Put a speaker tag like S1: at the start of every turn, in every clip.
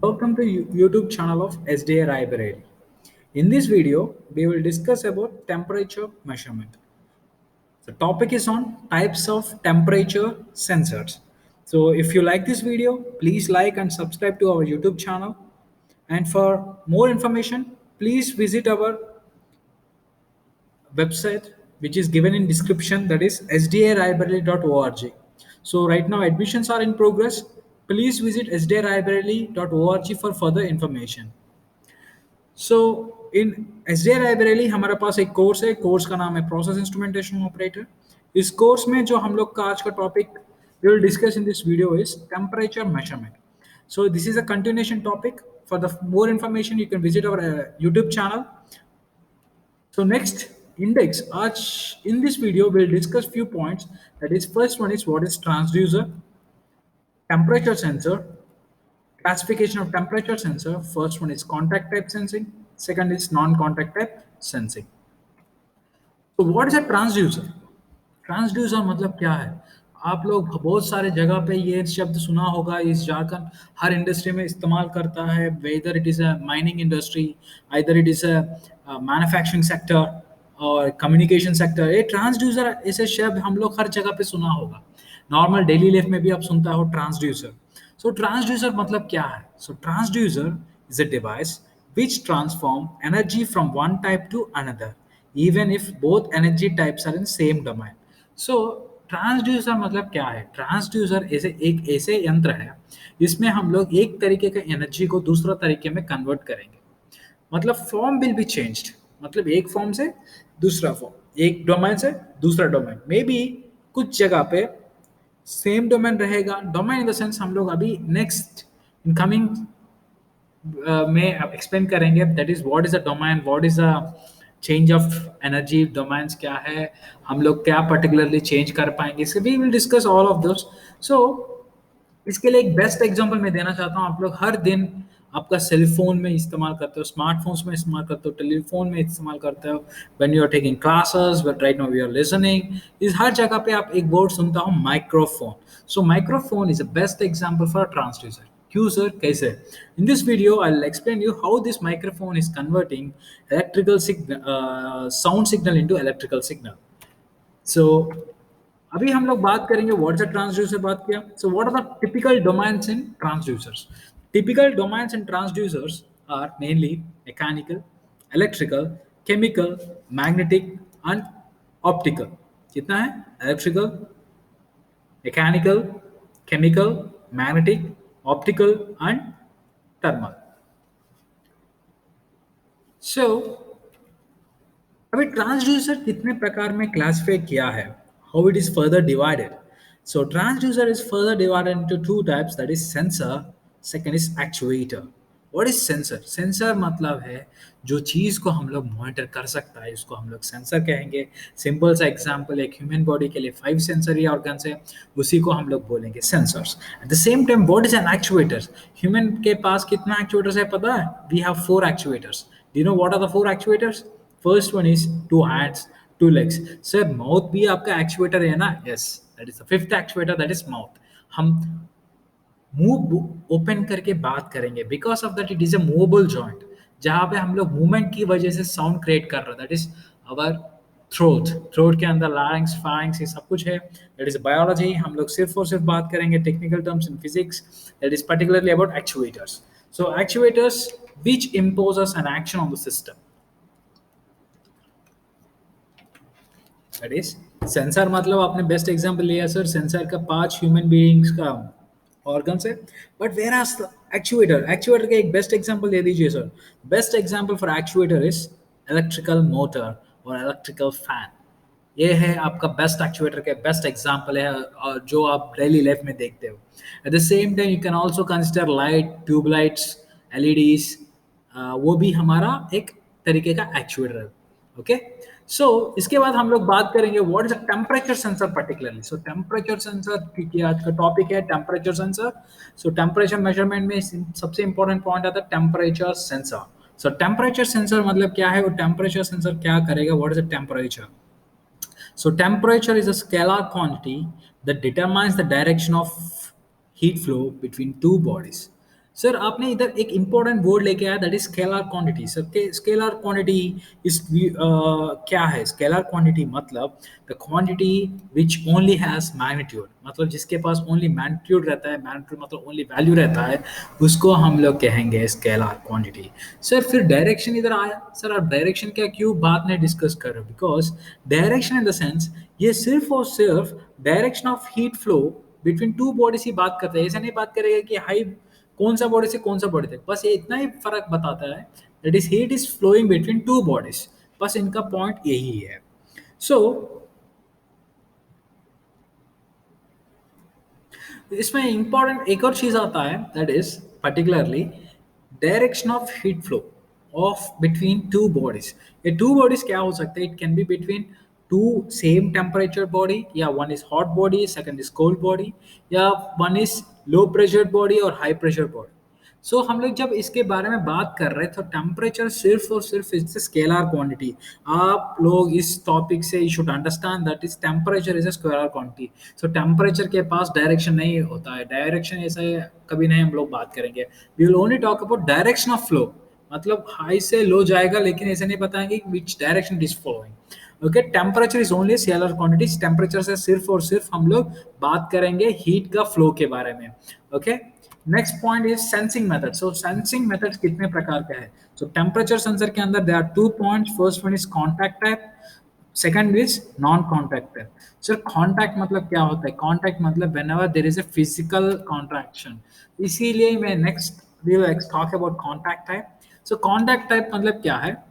S1: Welcome to YouTube channel of SDA Library. In this video, we will discuss about temperature measurement. The topic is on types of temperature sensors. So if you like this video, please like and subscribe to our YouTube channel. And for more information, please visit our website which is given in description, that is sdalibrary.org. So right now admissions are in progress. Please visit sdalibrary.org for further information. So in S D library हमारे पास एक course है, course का नाम है process instrumentation operator. इस course में जो हम लोग का आज का topic we will discuss in this video is temperature measurement. So this is a continuation topic. For the more information you can visit our YouTube channel. So next index, in this video we'll discuss few points. That is, first one is what is transducer, temperature sensor, classification of temperature sensor. First one is contact type sensing, second is non-contact type sensing. So what is a transducer? Transducer मतलब क्या है? आप लोग बहुत सारे जगह पे ये शब्द सुना होगा. इस जाकर हर इंडस्ट्री में इस्तेमाल करता है, whether it is a mining industry, either it is a manufacturing sector और कम्युनिकेशन सेक्टर. ये ट्रांसड्यूसर ऐसे शब्द हम लोग हर जगह पे सुना होगा. नॉर्मल डेली लाइफ में भी आप सुनता हो ट्रांसड्यूसर. सो ट्रांसड्यूसर मतलब क्या है? So transducer is a device which transform energy from one type to another even if both energy types are in same domain. So transducer मतलब क्या है? ट्रांसड्यूसर ऐसे यंत्र है जिसमें हम लोग एक तरीके का एनर्जी को दूसरा तरीके में कन्वर्ट करेंगे. मतलब फॉर्म विल बी चेंज्ड, मतलब एक फॉर्म से दूसरा फॉर्म, एक डोमेन से दूसरा डोमेन. मे बी कुछ जगह पे सेम डोमेन रहेगा. डोमेन इन द सेंस हम लोग अभी नेक्स्ट इन कमिंग में एक्सप्लेन करेंगे. That is what is a domain, what is a change of energy, domains क्या है, हम लोग क्या पर्टिकुलरली चेंज कर पाएंगे, इसके we will discuss all of those. So इसके लिए एक बेस्ट एग्जांपल मैं देना चाहता हूँ. आप लोग हर दिन आपका सेल फोन में इस्तेमाल करते हो, स्मार्टफोन्स में इस्तेमाल करते हो, टेलीफोन में इस्तेमाल करते हो, when you are taking classes, when right now you are listening. इस हर जगह पे आप एक वर्ड सुनता हो, microphone. So microphone is a best example for a transducer. क्यों सर, कैसे? In this video I will explain you how this microphone is converting electrical sound signal into electrical signal. So अभी हम लोग बात करेंगे what is a transducer. बात किया. So what are the typical domains in transducers? Typical domains in transducers are mainly mechanical, electrical, chemical, magnetic and optical. कितना है? Electrical, mechanical, chemical, magnetic, optical and thermal. So अभी transducer कितने प्रकार में classify किया है, how it is further divided. So transducer is further divided into two types, that is sensor, second is actuator. What is sensor? Sensor मतलब है जो चीज को हम लोग मॉनिटर कर सकता है, उसको हम लोग सेंसर कहेंगे. सिंपल सा एग्जांपल, एक ह्यूमन बॉडी के लिए 5 सेंसरी ऑर्गन्स है, उसी को हम लोग बोलेंगे sensors. At the same time what is an actuator? Human के पास कितना एक्चुएटर्स है पता है? We have 4 actuators. Do you know what are the 4 actuators? First one is 2 hands, 2 legs. Sir mouth भी आपका एक्चुएटर है ना? Yes, that is the fifth actuator, that is mouth. हम मुंह ओपन करके बात करेंगे, because of that it is a movable joint, जहां पे हम लोग मूवमेंट की वजह से साउंड क्रिएट कर रहे हैं. That is our throat. Throat के अंदर लारिंक्स, फारिंक्स, ये सब कुछ है. That is biology. हम लोग सिर्फ और सिर्फ बात करेंगे technical terms in physics, that is particularly about actuators. So actuators which imposes an action on the system. That is sensor. मतलब आपने बेस्ट एग्जांपल लिया सर, सेंसर का 5 ह्यूमन बीइंग्स का ऑर्गन्स है. But where are actuator? Actuator का एक best example दे दीजिए sir. Best example for actuator is electrical motor और इलेक्ट्रिकल फैन. ये है आपका बेस्ट एक्चुएटर के बेस्ट एग्जांपल है, और जो आप डेली लाइफ में देखते हो. Eight the same time you can also consider light, tubelights, LEDs. वो भी हमारा एक तरीके का एक्चुएटर है. ओके. सो इसके बाद हम लोग बात करेंगे what is a temperature sensor particularly. So temperature sensor की आज का टॉपिक है टेम्परेचर सेंसर. सो टेम्परेचर मेजरमेंट में सबसे इंपॉर्टेंट पॉइंट आता है टेम्परेचर सेंसर. सो टेम्परेचर सेंसर मतलब क्या है, और टेम्परेचर सेंसर क्या करेगा? What is a temperature? So temperature is a scalar quantity that determines the direction of heat flow between two bodies. Sir आपने इधर एक इंपॉर्टेंट वर्ड लेके आया, that is scalar quantity. Sir scalar quantity इस क्या है? स्केलर क्वांटिटी मतलब the quantity which only has magnitude, मतलब जिसके पास ओनली मैग्नीट्यूड रहता है, मैग्नीट्यूड मतलब ओनली वैल्यू रहता है, उसको हम लोग कहेंगे स्केलर क्वांटिटी। सर फिर डायरेक्शन इधर आया, सर आप डायरेक्शन क्या क्यों बात नहीं डिस्कस कर रहे हो? Because direction in the sense ये सिर्फ और सिर्फ direction of heat flow between two bodies की बात करते हैं। ऐसा नहीं बात करेगा कि हाई कौन सा बॉडी से कौन सा बॉडी तक, बस ये इतना ही फर्क बताता है, that is heat is flowing between two bodies, बस इनका पॉइंट यही है। सो इसमें इंपॉर्टेंट एक और चीज आता है, that is particularly direction of heat flow of between two bodies. ये टू बॉडीज क्या हो सकते हैं? It can be between two same temperature body, या one is hot body, second is cold body, या one is low pressure body और high pressure body. So हम लोग जब इसके बारे में बात कर रहे हैं तो टेम्परेचर सिर्फ और सिर्फ इट्स स्केलर क्वांटिटी। आप लोग इस टॉपिक से you should understand that is temperature is a scalar quantity. So temperature के पास डायरेक्शन नहीं होता है, डायरेक्शन ऐसे कभी नहीं हम लोग बात करेंगे। We will only talk about direction of flow, मतलब हाई से लो जाएगा लेकिन ऐसे नहीं बताएंगे which direction it is flowing. Okay, temperature is only scalar quantity. Temperature से सिर्फ और सिर्फ हम लोग बात करेंगे हीट का फ्लो के बारे में। Okay, next point is sensing method. So sensing method कितने प्रकार के हैं? सो टेम्परेचर सेंसर के अंदर there are two points, first one is contact type, second is non contact type. Sir contact मतलब क्या होता है? कॉन्टैक्ट मतलब whenever there is a physical contraction, इसीलिए मैं next we will talk about contact type. So contact type मतलब क्या है?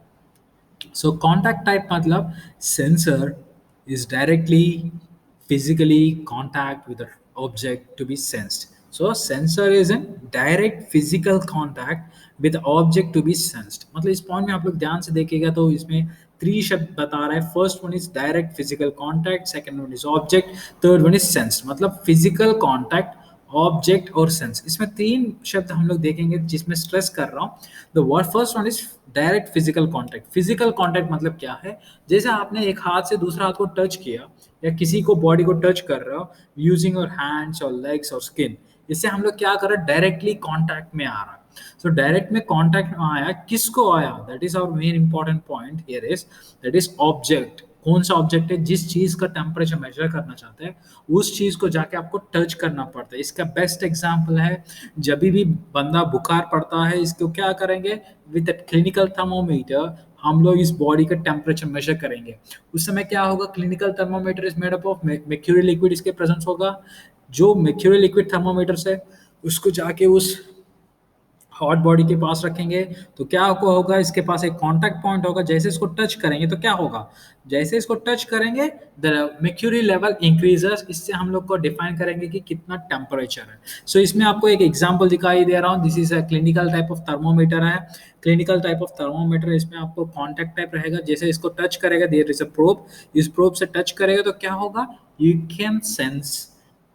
S1: So contact type matlab sensor is directly physically contact with the object to be sensed. So sensor is in direct physical contact with the object to be sensed. मतलब इस point में आप लोग ध्यान से देखिएगा तो इसमें थ्री शब्द बता रहा है। First one is direct physical contact, second one is object, third one is sense. मतलब फिजिकल कॉन्टैक्ट, ऑब्जेक्ट और सेंस, इसमें तीन शब्द हम लोग देखेंगे जिसमें स्ट्रेस कर रहा हूँ। The word first one is direct physical contact. Physical contact मतलब क्या है? जैसे आपने एक हाथ से दूसरा हाथ को टच किया या किसी को बॉडी को टच कर रहे हो यूजिंग योर हैंड्स और लेग्स और स्किन, इससे हम लोग क्या कर रहे हैं? डायरेक्टली कांटेक्ट में आ रहा है। सो डायरेक्ट में कांटेक्ट में आया, किसको आया? That is our main important point here is that is object. कौन सा ऑब्जेक्ट है? जिस चीज का टेम्परेचर मेजर करना चाहते हैं उस चीज को जाके आपको टच करना पड़ता है। इसका बेस्ट एग्जांपल है जब भी बंदा बुखार पड़ता है, इसको क्या करेंगे? विद क्लिनिकल थर्मोमीटर हम लोग इस बॉडी का टेम्परेचर मेजर करेंगे। उस समय क्या होगा? Clinical thermometer is made up of mercury liquid, इसके प्रेजेंस होगा। जो mercury लिक्विड थर्मोमीटर से उसको जाके उस हॉट बॉडी के पास रखेंगे तो क्या आपको होगा? इसके पास एक कांटेक्ट पॉइंट होगा, जैसे इसको टच करेंगे तो क्या होगा? जैसे इसको टच करेंगे द mercury लेवल इंक्रीजेस। इससे हम लोग को डिफाइन करेंगे कि कितना टेम्परेचर है। सो इसमें आपको एक एग्जांपल दिखाई दे रहा हूँ, this is a clinical type of thermometer है। क्लिनिकल टाइप ऑफ थर्मोमीटर, इसमें आपको कांटेक्ट टाइप रहेगा। जैसे इसको टच करेगा, देयर इज अ प्रोब, इस प्रोब से टच करेगा तो क्या होगा? You can sense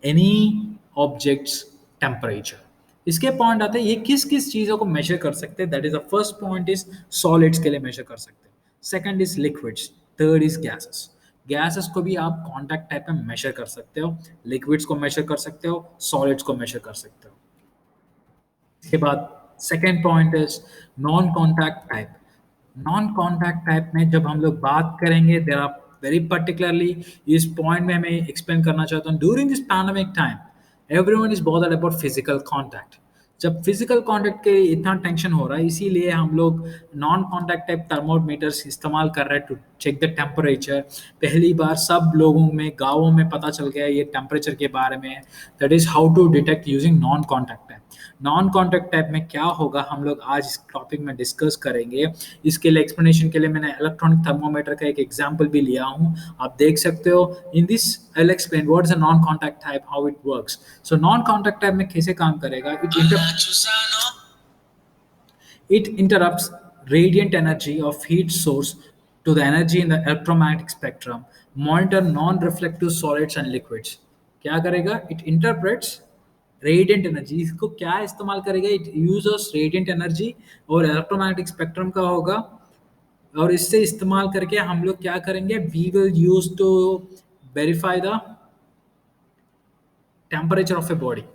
S1: any objects temperature. इसके पॉइंट आते हैं ये किस किस चीजों को मेजर कर सकते हैं। That is the first point is solids के लिए मेजर कर सकते हैं, second is liquids, third is gases. Gases को भी आप कॉन्टैक्ट टाइप में मेजर कर सकते हो, लिक्विड्स को मेजर कर सकते हो, सॉलिड्स को मेजर कर सकते हो। इसके बाद second point is non contact type. Non contact type में जब हम लोग बात करेंगे, देर आर वेरी पर्टिकुलरली इस पॉइंट में हमें एक्सप्लेन करना चाहता हूँ। During this pandemic time everyone is bothered about physical contact. जब फिजिकल कॉन्टैक्ट के इतना टेंशन हो रहा है, इसीलिए हम लोग नॉन कॉन्टैक्ट टाइप थर्मोमीटर्स इस्तेमाल कर रहे हैं टू चेक द टेम्परेचर। पहली बार सब लोगों में गाँवों में पता चल गया ये टेम्परेचर के बारे में। That is how to detect using non contact type. Non contact type में क्या होगा हम लोग आज इस टॉपिक में डिस्कस करेंगे। इसके लिए एक्सप्लेनेशन के लिए मैंने इलेक्ट्रॉनिक थर्मोमीटर का एक एग्जांपल भी लिया हूं, आप देख सकते हो। In this I will explain what is a non contact type, how it works. So non contact type में कैसे काम करेगा? It interrupts radiant energy of heat source to the energy in the electromagnetic spectrum. Monitor non-reflective solids and liquids. क्या करेगा? It interprets radiant energy. इसको क्या इस्तेमाल करेगा? It uses radiant energy और electromagnetic spectrum का होगा, और इससे इस्तेमाल करके हम लोग क्या करेंगे? We will use to verify the temperature of a body.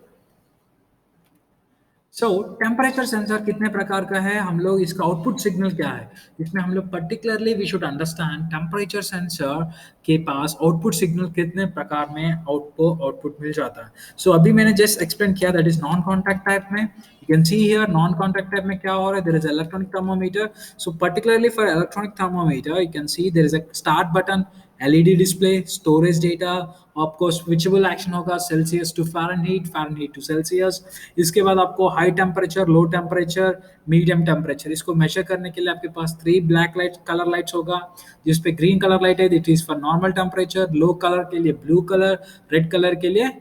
S1: So temperature sensor कितने प्रकार का है, हम लोग इसका आउटपुट सिग्नल क्या है, इसमें हम लोग particularly we should understand temperature sensor के पास आउटपुट सिग्नल कितने प्रकार में आउटपुट मिल जाता है. सो अभी मैंने जस्ट एक्सप्लेन किया that is non contact type में. You can see here non contact type में क्या हो रहा है, there is electronic thermometer. So particularly for electronic thermometer you can see there is a start button, LED display, storage data, आपको switchable action होगा Celsius to Fahrenheit, Fahrenheit to Celsius. इसके बाद आपको high temperature, low temperature, medium temperature, इसको measure करने के लिए आपके पास 3 ब्लैक लाइट कलर लाइट्स होगा. जिस पे ग्रीन कलर लाइट है it is for normal temperature, low colour के लिए ब्लू कलर, रेड कलर के लिए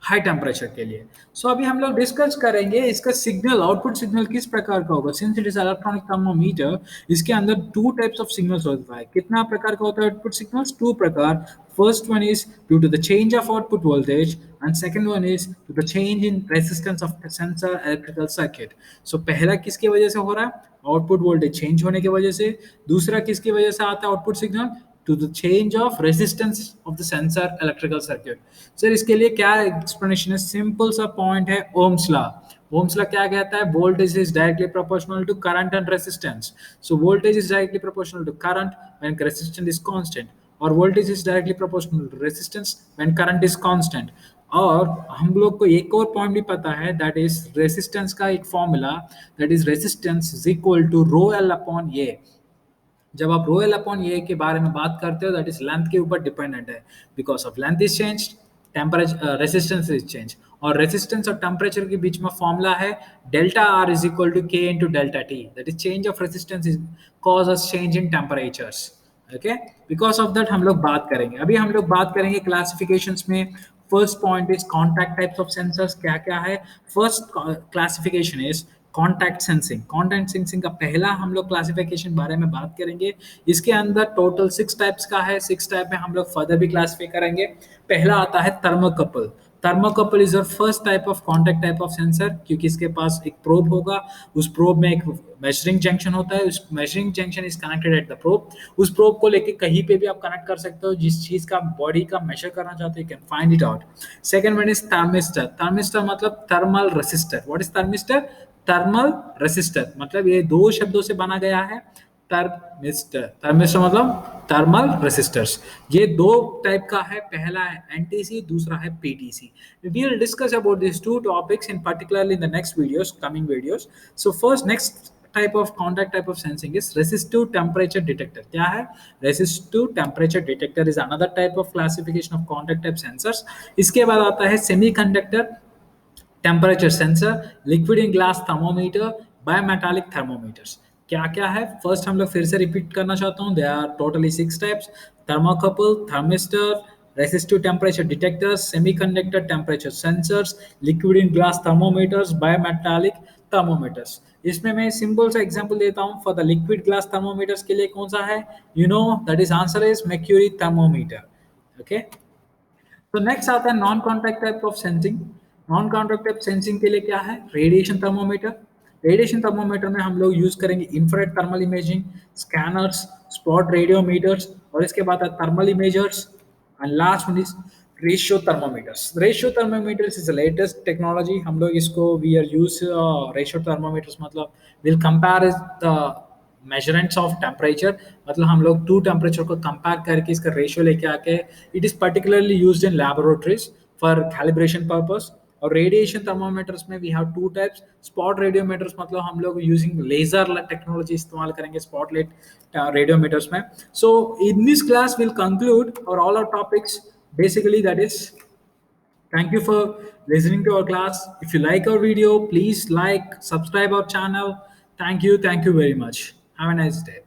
S1: हाई टेम्परेचर के लिए. सो अभी हम लोग डिस्कस करेंगे इसका सिग्नल, आउटपुट सिग्नल किस प्रकार का होगा. Since it is electronic thermometer, इसके अंदर टू टाइप्स ऑफ सिग्नल्स होता है. कितना प्रकार का होता है आउटपुट सिग्नल्स, टू प्रकार. First one is due to the change of output voltage and second one is to the change in resistance of sensor electrical circuit. So पहला किसकी वजह से हो रहा है, आउटपुट वोल्टेज चेंज होने की वजह से. दूसरा किसकी वजह से आता है output signal, to the change of resistance of the sensor electrical circuit. Sir इसके लिए क्या एक्सप्लेनेशन है, सिंपल सा पॉइंट है ओम्स लॉ. ओम्स लॉ क्या कहता है, voltage is directly proportional to current and resistance. So voltage is directly proportional to current when resistance is constant, और voltage is directly proportional to resistance when current is constant. और हम लोग को एक और पॉइंट भी पता है दैट इज रेजिस्टेंस का एक formula, that is resistance is equal to rho L upon A. जब आप रो एल अपॉन ए के बारे में बात करते हो दैट इज लेंथ के ऊपर डिपेंडेंट है. Because of length is change, temperature resistance is change, और रेजिस्टेंस और टेम्परेचर के बीच में फॉर्मूला है delta R is equal to K into delta T. That is change of resistance is cause us change in temperatures. Okay, because of that हम लोग बात करेंगे. अभी हम लोग बात करेंगे क्लासिफिकेशंस में. First point is contact types of sensors क्या क्या है. First classification is contact sensing. Contact sensing का पहला हम लोग क्लासिफिकेशन बारे में बात करेंगे. इसके अंदर टोटल 6 टाइप्स का है. 6 टाइप में हम लोग फर्दर भी क्लासिफाई करेंगे. पहला आता है thermocouple. Thermocouple is your first type of contact type of sensor, क्योंकि इसके पास एक प्रोब होगा, उस प्रोब में एक मेजरिंग जंक्शन होता है, उस measuring junction is connected at the probe. उस प्रोब को लेके कहीं पे भी आप कनेक्ट कर सकते हो, जिस चीज का बॉडी का मेजर करना चाहते हो you can find it out. Second one is thermistor. Thermistor मतलब thermal resistor. What is thermistor, thermal resistor, मतलब ये दो शब्दों से बना गया है. थर्मिस्टर, थर्मिस्टर मतलब थर्मल रेसिस्टर्स. ये दो टाइप का है, पहला है एनटीसी, दूसरा है PTC. We will discuss about this two topics in particularly in the next videos, coming videos. So first next type of contact type of sensing is resistive temperature detector. क्या है, resistive temperature detector is another type of classification of contact type sensors. इसके बाद आता है semiconductor temperature sensor, liquid in glass thermometer, bimetallic thermometers. क्या क्या है, first हम लोग फिर से रिपीट करना चाहता हूँ. They are totally 6 types: thermocouple, thermistor, resistive temperature detectors, semiconductor temperature sensors, liquid in glass thermometers, bimetallic thermometers. इसमें मैं सिंपल सा एग्जांपल देता हूँ. For the liquid glass thermometers के लिए कौन सा है, you know that is answer is mercury thermometer. Okay, तो नेक्स्ट आता है non contact type of sensing. Non contact type sensing के लिए क्या है, रेडिएशन थर्मोमीटर. रेडिएशन थर्मोमीटर में हम लोग यूज करेंगे infrared thermal imaging, scanners, spot radiometers, और इसके बाद thermal imagers, and last one is ratio thermometers. Ratio thermometers is the latest technology. हम लोग इसको we are use ratio thermometers मतलब will compare the measurements of temperature, मतलब हम लोग टू टेम्परेचर को कंपेयर करके इसका रेशियो लेके आके it is particularly used in laboratories for calibration purpose. और रेडिएशन थर्मोमीटर्स में we have two types. Spot radiometers मतलब हम लोग यूजिंग लेजर टेक्नोलॉजी इस्तेमाल करेंगे स्पॉटलाइट रेडियोमीटर्स में. So in this class will conclude और all our topics. Basically that is, thank you for listening to our class. If you like our video, please like, subscribe our channel. Thank you very much. Have a nice day.